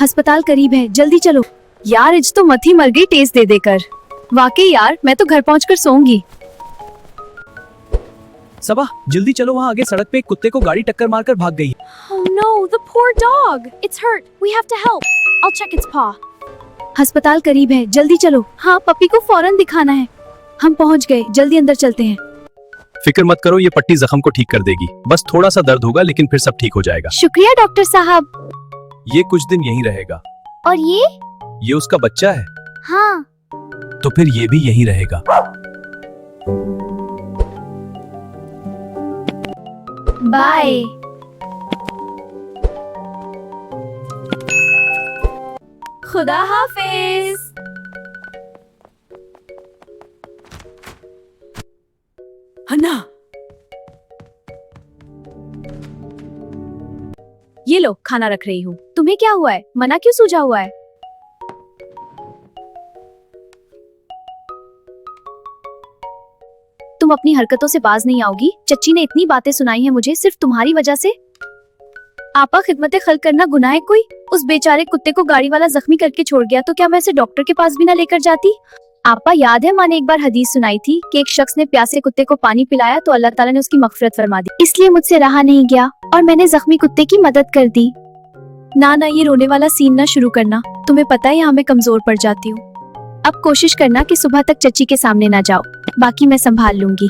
अस्पताल करीब है, जल्दी चलो। यार इज तो मत ही मर गई टेस्ट दे देकर। वाकई यार, मैं तो घर पहुंचकर सोऊंगी। सबा जल्दी चलो, वहाँ आगे सड़क पे एक कुत्ते को गाड़ी टक्कर मारकर भाग गई। Oh no, the poor dog. It's hurt. We have to help. I'll check its paw. अस्पताल करीब है, जल्दी चलो। हाँ, पप्पी को फौरन दिखाना है। हम पहुंच गए, जल्दी अंदर चलते हैं। फिक्र मत करो, ये पट्टी जख्म को ठीक कर देगी। बस थोड़ा सा दर्द होगा, लेकिन फिर सब ठीक हो जाएगा। शुक्रिया डॉक्टर साहब। ये कुछ दिन यहीं रहेगा। और ये उसका बच्चा है। हाँ। तो फिर ये भी यहीं रहेगा। बाय। खुदा हाफिज। हन्ना, ये लो, खाना रख रही हूँ। तुम्हें क्या हुआ है? मना क्यों सूझा हुआ है? तुम अपनी हरकतों से बाज नहीं आओगी। चच्ची ने इतनी बातें सुनाई हैं मुझे सिर्फ तुम्हारी वजह से। आपा, खिदमत खल्क करना गुनाह है कोई? उस बेचारे कुत्ते को गाड़ी वाला जख्मी करके छोड़ गया तो क्या मैं उसे डॉक्टर के पास भी ना लेकर जाती? आपा, याद है माँ ने एक बार हदीस सुनाई थी कि एक शख्स ने प्यासे कुत्ते को पानी पिलाया तो अल्लाह ताला ने उसकी मगफिरत फरमा दी। इसलिए मुझसे रहा नहीं गया और मैंने जख्मी कुत्ते की मदद कर दी। ना ये रोने वाला सीन ना शुरू करना। तुम्हें पता है यहाँ मैं कमजोर पड़ जाती हूँ। अब कोशिश करना कि सुबह तक चच्ची के सामने ना जाओ, बाकी मैं संभाल लूंगी।